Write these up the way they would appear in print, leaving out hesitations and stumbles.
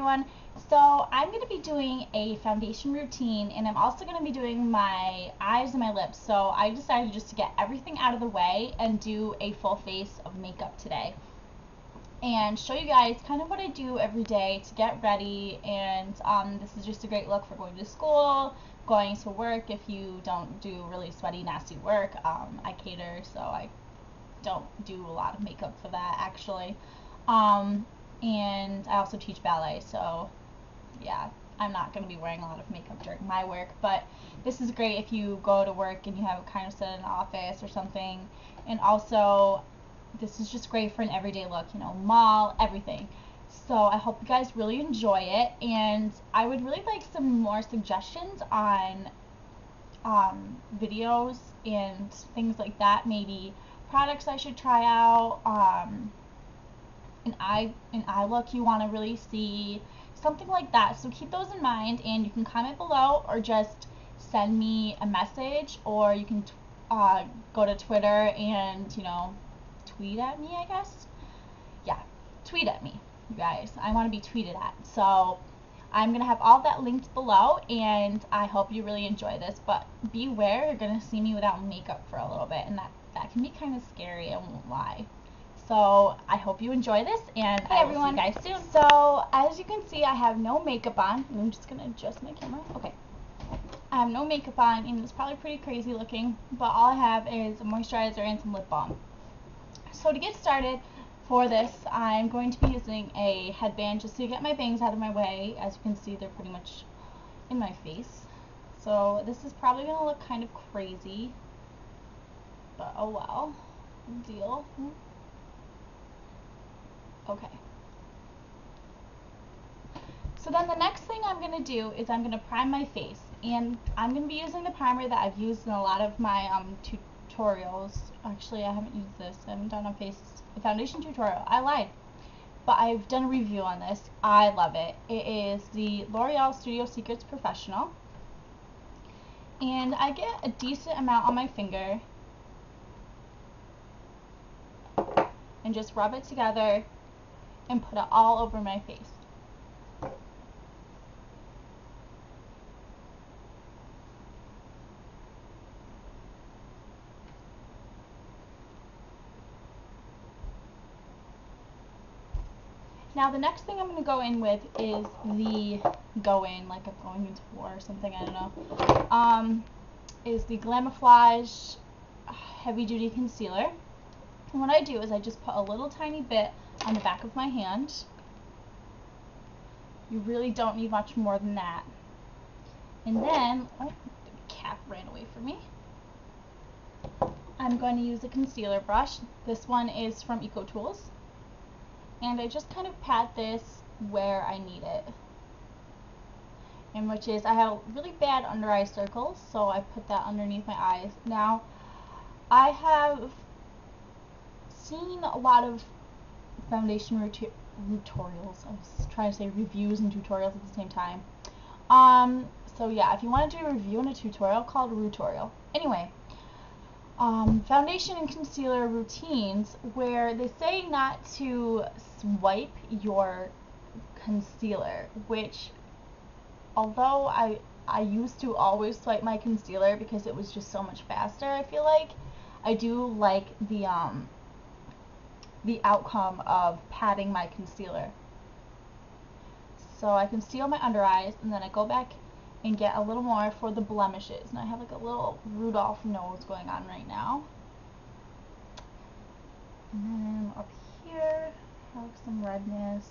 everyone. So I'm going to be doing a foundation routine, and I'm also going to be doing my eyes and my lips. So I decided just to get everything out of the way and do a full face of makeup today and show you guys kind of what I do every day to get ready. And this is just a great look for going to school, going to work. If you don't do really sweaty, nasty work, I cater, so I don't do a lot of makeup for that actually. And I also teach ballet, so yeah, I'm not going to be wearing a lot of makeup during my work, but this is great if you go to work and you have kind of sit in an office or something. And also, this is just great for an everyday look, you know, mall, everything. So I hope you guys really enjoy it, and I would really like some more suggestions on videos and things like that, maybe products I should try out, an eye look you want to really see, something like that. So keep those in mind, and you can comment below or just send me a message, or you can go to Twitter and, you know, tweet at me, I guess. Yeah, tweet at me, you guys. I want to be tweeted at. So I'm going to have all that linked below, and I hope you really enjoy this. But beware, you're going to see me without makeup for a little bit, and that can be kind of scary, I won't lie. So I hope you enjoy this, and I will see you guys soon. So as you can see, I have no makeup on. I'm just going to adjust my camera. Okay. I have no makeup on, and it's probably pretty crazy looking, but all I have is a moisturizer and some lip balm. So to get started for this, I'm going to be using a headband just to get my bangs out of my way. As you can see, they're pretty much in my face. So this is probably going to look kind of crazy, but oh well, no deal. Okay. So then the next thing I'm going to do is I'm going to prime my face, and I'm going to be using the primer that I've used in a lot of my tutorials. Actually, I haven't used this. I haven't done a foundation tutorial. I lied. But I've done a review on this. I love it. It is the L'Oreal Studio Secrets Professional. And I get a decent amount on my finger and just rub it together and put it all over my face. Now the next thing I'm going to go in with is like I'm going into war or something, I don't know, is the Glamouflage Heavy Duty Concealer. And what I do is I just put a little tiny bit on the back of my hand. You really don't need much more than that. And then, oh, the cap ran away from me. I'm going to use a concealer brush. This one is from EcoTools. And I just kind of pat this where I need it. And which is, I have really bad under eye circles, so I put that underneath my eyes. Now, I have seen a lot of foundation tutorials. I was trying to say reviews and tutorials at the same time. So yeah, if you want to do a review and a tutorial, call it a tutorial. Anyway, foundation and concealer routines where they say not to swipe your concealer, which although I used to always swipe my concealer because it was just so much faster, I feel like I do like the outcome of patting my concealer. So I conceal my under eyes, and then I go back and get a little more for the blemishes. And I have like a little Rudolph nose going on right now. And then up here, I have some redness.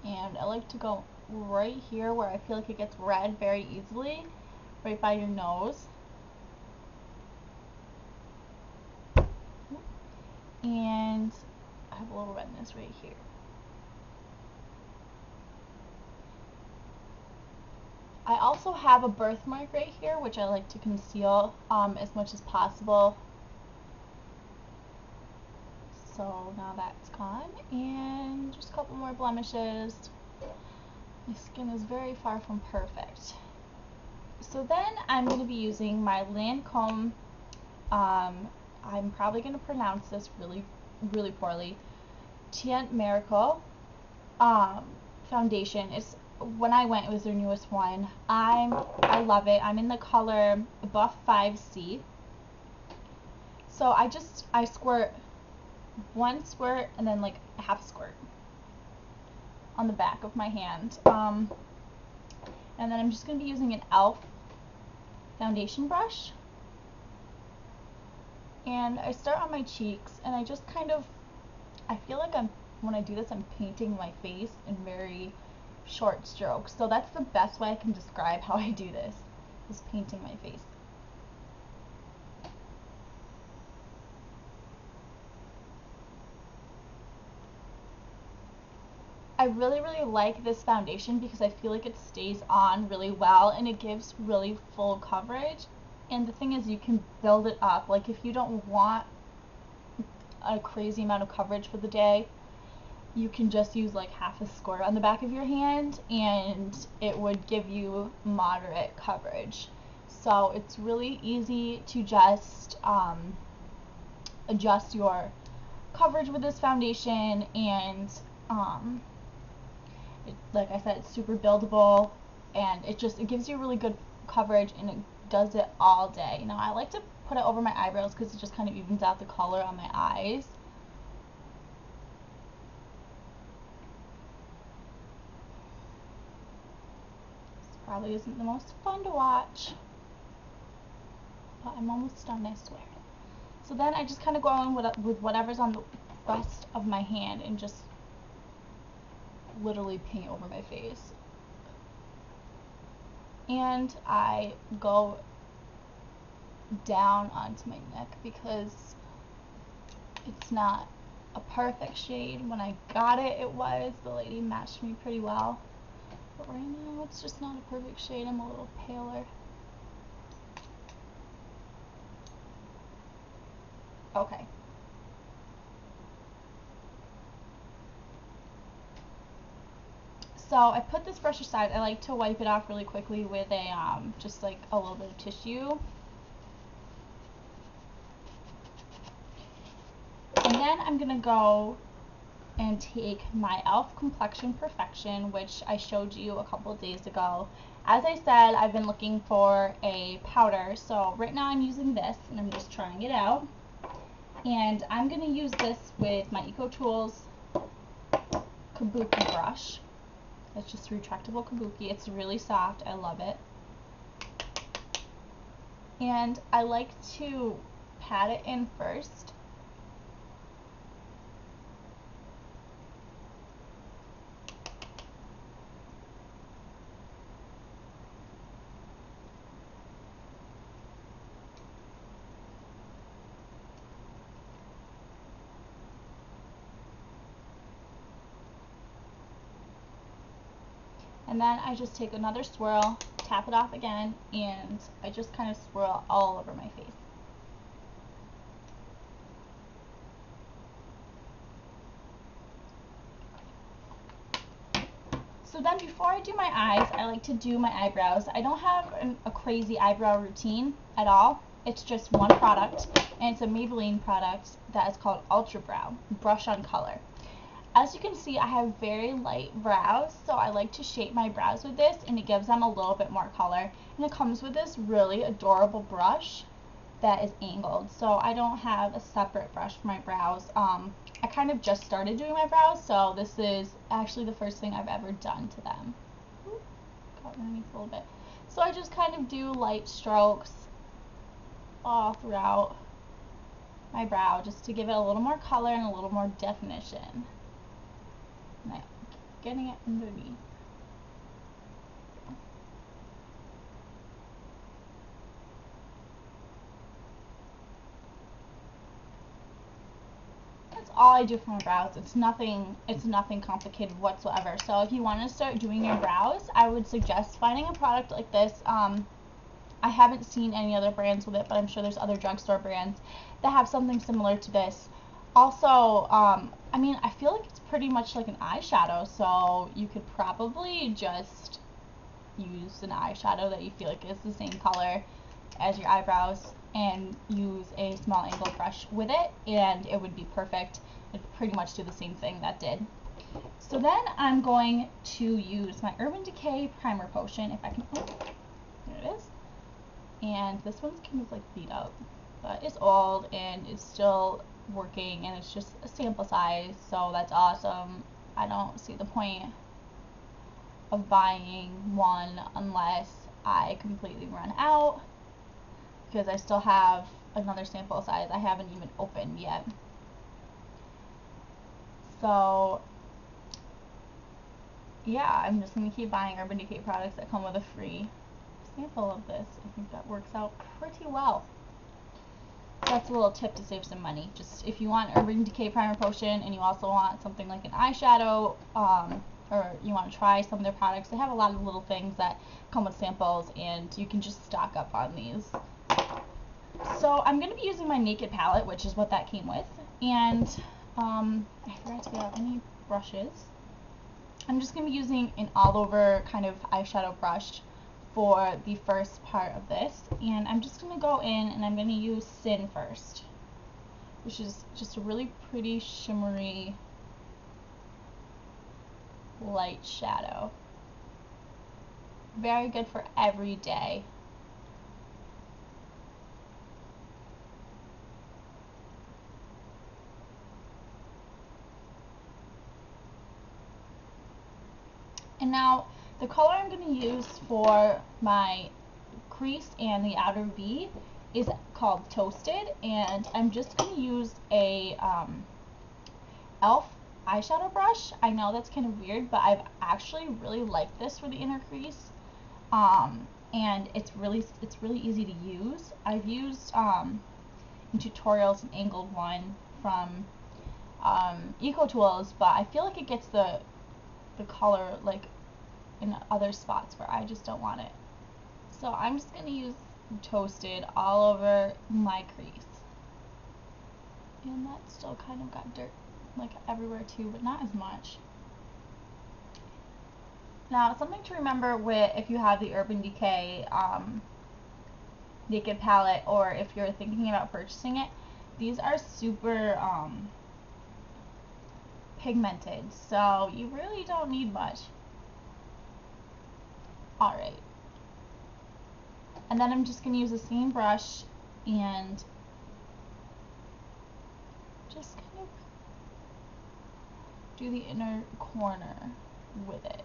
And I like to go right here where I feel like it gets red very easily, right by your nose. And I have a little redness right here. I also have a birthmark right here, which I like to conceal as much as possible. So now that's gone, and just a couple more blemishes. My skin is very far from perfect. So then I'm going to be using my Lancome, I'm probably going to pronounce this really, really poorly, Miracle foundation. It's, when I went, it was their newest one. I love it. I'm in the color Buff 5C. So I squirt one squirt and then like a half squirt on the back of my hand. And then I'm just going to be using an e.l.f. foundation brush. And I start on my cheeks, and I just kind of, I feel like when I do this, I'm painting my face in very short strokes. So that's the best way I can describe how I do this, is painting my face. I really like this foundation because I feel like it stays on really well and it gives really full coverage. And the thing is, you can build it up. Like if you don't want a crazy amount of coverage for the day, you can just use like half a squirt on the back of your hand and it would give you moderate coverage. So it's really easy to just adjust your coverage with this foundation, and like I said, it's super buildable, and it gives you really good coverage, and it does it all day. Now I like to put it over my eyebrows because it just kind of evens out the color on my eyes. This probably isn't the most fun to watch, but I'm almost done, I swear. So then I just kind of go on with whatever's on the rest of my hand and just literally paint over my face. And I go down onto my neck because it's not a perfect shade. When I got it, it was. The lady matched me pretty well. But right now, it's just not a perfect shade. I'm a little paler. Okay. So I put this brush aside. I like to wipe it off really quickly with a just like a little bit of tissue. And then I'm gonna go and take my e.l.f. Complexion Perfection, which I showed you a couple of days ago. As I said, I've been looking for a powder, so right now I'm using this and I'm just trying it out. And I'm gonna use this with my EcoTools Kabuki brush. It's just retractable kabuki. It's really soft. I love it. And I like to pat it in first. And then I just take another swirl, tap it off again, and I just kind of swirl all over my face. So then before I do my eyes, I like to do my eyebrows. I don't have a crazy eyebrow routine at all. It's just one product, and it's a Maybelline product that is called Ultra Brow Brush on Color. As you can see, I have very light brows, so I like to shape my brows with this, and it gives them a little bit more color. And it comes with this really adorable brush that is angled, so I don't have a separate brush for my brows. I kind of just started doing my brows, so this is actually the first thing I've ever done to them. Got underneath a little bit. So I just kind of do light strokes all throughout my brow just to give it a little more color and a little more definition. Now, getting it underneath. That's all I do for my brows. It's nothing complicated whatsoever. So if you want to start doing your brows, I would suggest finding a product like this. I haven't seen any other brands with it, but I'm sure there's other drugstore brands that have something similar to this. Also, I mean, I feel like it's pretty much like an eyeshadow, so you could probably just use an eyeshadow that you feel like is the same color as your eyebrows and use a small angled brush with it, and it would be perfect. it pretty much did the same thing that did. So then I'm going to use my Urban Decay Primer Potion, if I can, oh, there it is. And this one's kind of like beat up, but it's old and it's still working, and it's just a sample size, so that's awesome. I don't see the point of buying one unless I completely run out, because I still have another sample size I haven't even opened yet. So yeah, I'm just going to keep buying Urban Decay products that come with a free sample of this. I think that works out pretty well. That's a little tip to save some money. Just if you want Urban Decay Primer Potion and you also want something like an eyeshadow, or you want to try some of their products, they have a lot of little things that come with samples, and you can just stock up on these. So I'm going to be using my Naked palette, which is what that came with, and I forgot to get out any brushes. I'm just going to be using an all-over kind of eyeshadow brush for the first part of this, and I'm just going to go in and I'm going to use Sin first, which is just a really pretty shimmery light shadow. Very good for every day. And now the color I'm going to use for my crease and the outer V is called Toasted, and I'm just going to use a e.l.f. eyeshadow brush. I know that's kind of weird, but I've actually really liked this for the inner crease, and it's really easy to use. I've used in tutorials an angled one from Eco Tools, but I feel like it gets the color like in other spots where I just don't want it. So I'm just going to use Toasted all over my crease. And that still kind of got dirt like everywhere too, but not as much. Now, something to remember with, if you have the Urban Decay Naked palette, or if you're thinking about purchasing it, these are super pigmented, so you really don't need much. Alright. And then I'm just going to use the same brush and just kind of do the inner corner with it.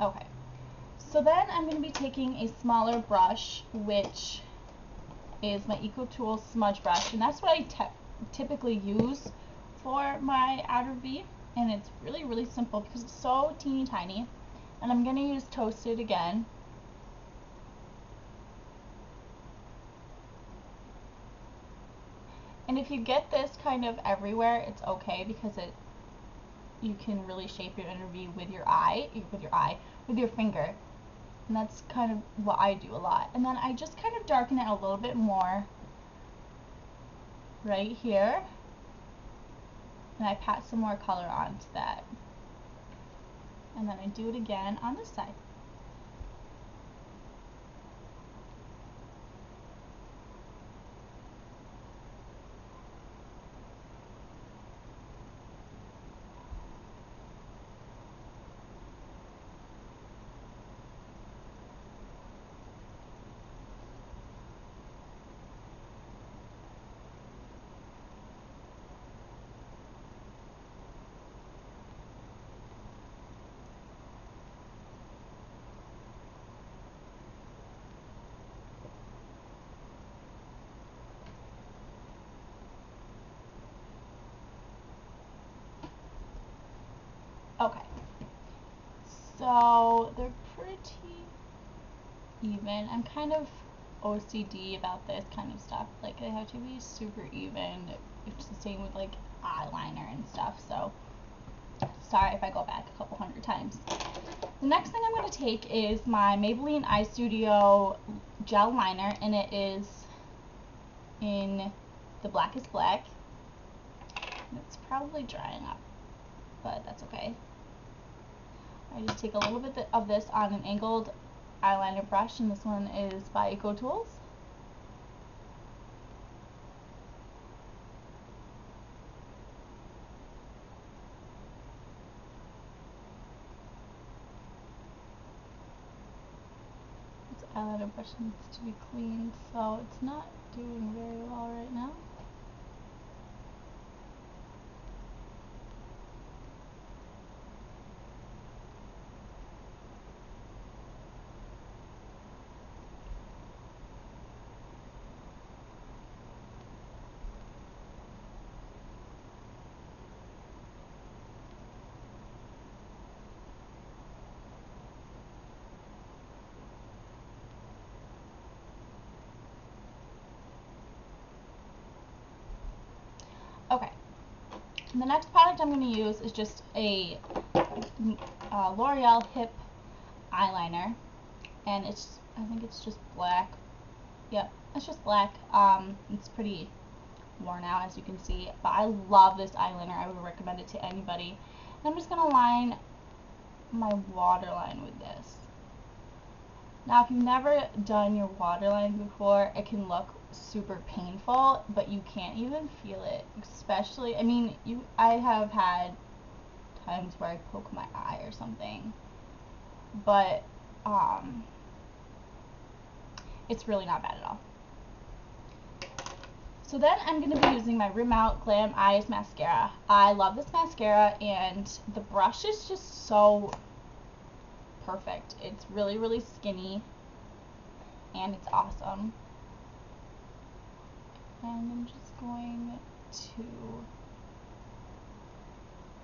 Okay, so then I'm going to be taking a smaller brush, which is my Eco Tools smudge brush, and that's what I typically use for my outer V, and it's really simple because it's so teeny tiny. And I'm going to use Toasted again. And if you get this kind of everywhere, it's okay, because you can really shape your inner V with your finger. And that's kind of what I do a lot. And then I just kind of darken it a little bit more right here. And I pat some more color onto that. And then I do it again on this side. Okay, so they're pretty even. I'm kind of OCD about this kind of stuff. Like, they have to be super even. It's the same with like eyeliner and stuff, so sorry if I go back a couple hundred times. The next thing I'm going to take is my Maybelline Eye Studio gel liner, and it is in the blackest black. And it's probably drying up, but that's okay. I just take a little bit of this on an angled eyeliner brush, and this one is by EcoTools. This eyeliner brush needs to be cleaned, so it's not doing very well right now. Okay, and the next product I'm going to use is just a L'Oreal Hip eyeliner, and I think it's just black. Yep, it's just black. It's pretty worn out, as you can see, but I love this eyeliner. I would recommend it to anybody. And I'm just going to line my waterline with this. Now, if you've never done your waterline before, it can look super painful, but you can't even feel it. Especially, I mean, I have had times where I poke my eye or something, but it's really not bad at all. So then I'm going to be using my Rim Out Glam Eyes mascara. I love this mascara, and the brush is just so perfect. It's really, really skinny, and it's awesome. And I'm just going to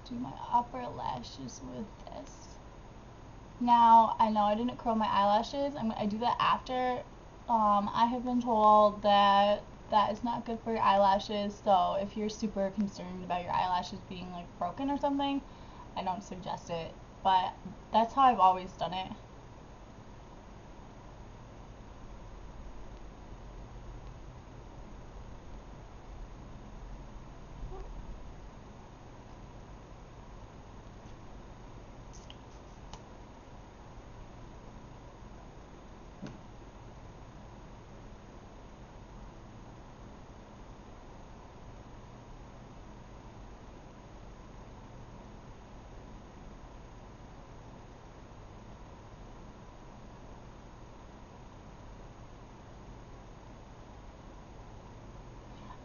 do my upper lashes with this. Now, I know I didn't curl my eyelashes. I do that after. I have been told that that is not good for your eyelashes, so if you're super concerned about your eyelashes being like broken or something, I don't suggest it, but that's how I've always done it.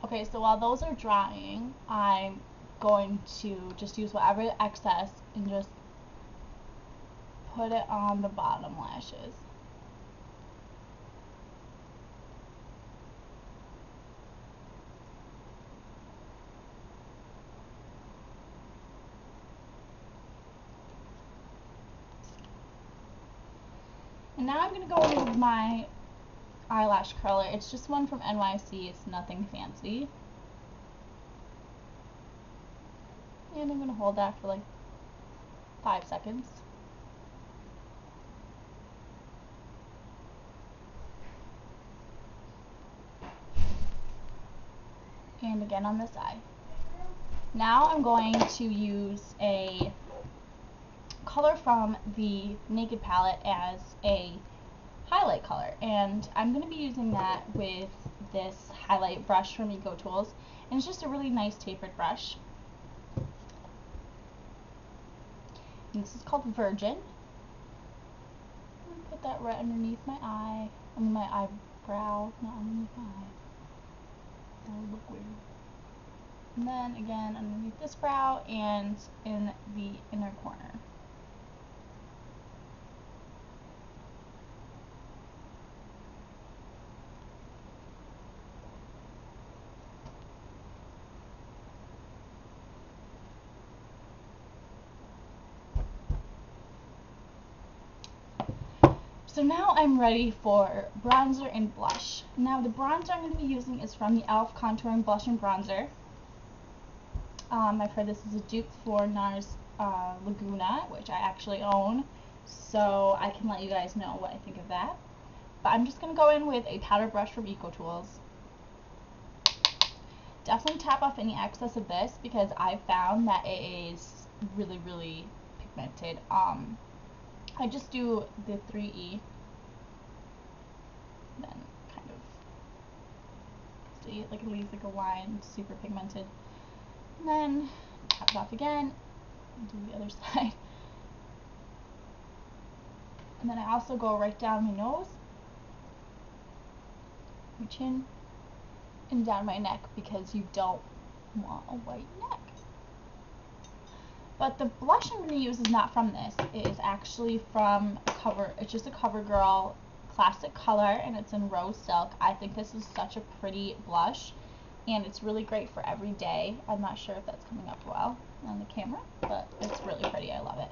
Okay, so while those are drying, I'm going to just use whatever excess and just put it on the bottom lashes. And now I'm going to go in with my eyelash curler. It's just one from NYC. It's nothing fancy. And I'm going to hold that for like 5 seconds. And again on this side. Now I'm going to use a color from the Naked palette as a highlight color, and I'm going to be using that with this highlight brush from EcoTools, and it's just a really nice tapered brush. And this is called Virgin. I'm going to put that right underneath my eye, I mean my eyebrow, not underneath my eye. That would look weird. And then again underneath this brow and in the inner corner. So now I'm ready for bronzer and blush. Now the bronzer I'm going to be using is from the e.l.f. Contouring Blush and Bronzer. I've heard this is a dupe for NARS Laguna, which I actually own, so I can let you guys know what I think of that. But I'm just going to go in with a powder brush from EcoTools. definitely tap off any excess of this because I found that it is really, really pigmented. I just do the 3E, then kind of see, like it leaves like a line, super pigmented. And then tap it off again, and do the other side. And then I also go right down my nose, my chin, and down my neck because you don't want a white neck. But the blush I'm going to use is not from this. It is actually from it's just a CoverGirl classic color, and it's in Rose Silk. I think this is such a pretty blush, and it's really great for every day. I'm not sure if that's coming up well on the camera, but it's really pretty. I love it.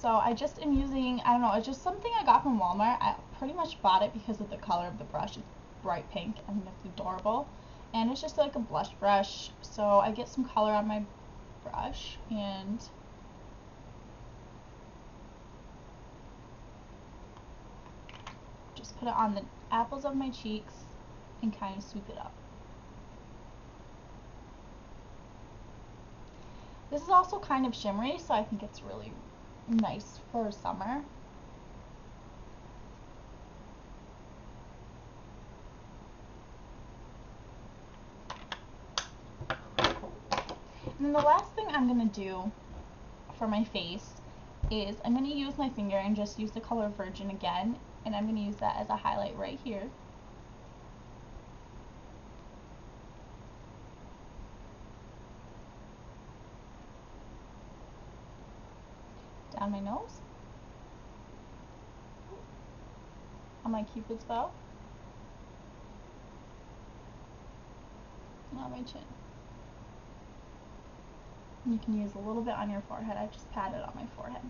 So I just am using, I don't know, it's just something I got from Walmart. I pretty much bought it because of the color of the brush. It's bright pink. I think it's adorable. And it's just like a blush brush. So I get some color on my brush and just put it on the apples of my cheeks and kind of swoop it up. This is also kind of shimmery, so I think it's really nice for summer. And then the last thing I'm going to do for my face is I'm going to use my finger and just use the color Virgin again, and I'm going to use that as a highlight right here. Down my nose, on my cupid's bow, and on my chin. And you can use a little bit on your forehead. I just patted on my forehead.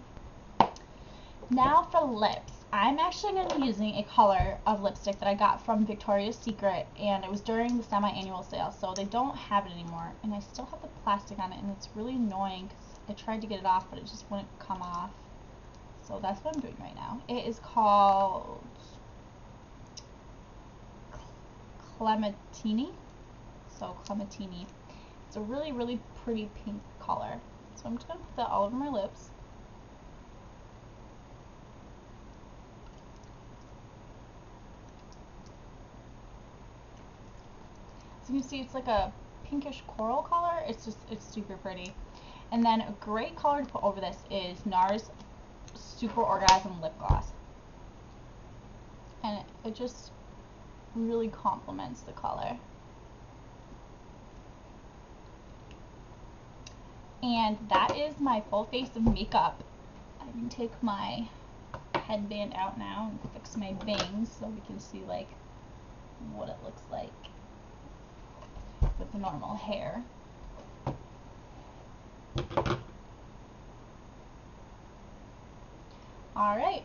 Now for lips. I'm actually going to be using a color of lipstick that I got from Victoria's Secret, and it was during the semi-annual sale, so they don't have it anymore, and I still have the plastic on it, and it's really annoying because I tried to get it off, but it just wouldn't come off. So that's what I'm doing right now. It is called Clementine. So Clementine. It's a really, really pretty pink color. So I'm just going to put that all over my lips. So you can see it's like a pinkish coral color. It's super pretty. And then a great color to put over this is NARS Super Orgasm Lip Gloss. And it just really complements the color. And that is my full face of makeup. I can take my headband out now and fix my bangs so we can see like what it looks like with the normal hair. Alright,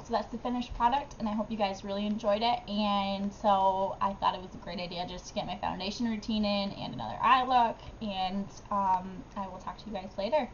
so that's the finished product, and I hope you guys really enjoyed it. And so I thought it was a great idea just to get my foundation routine in and another eye look, and I will talk to you guys later.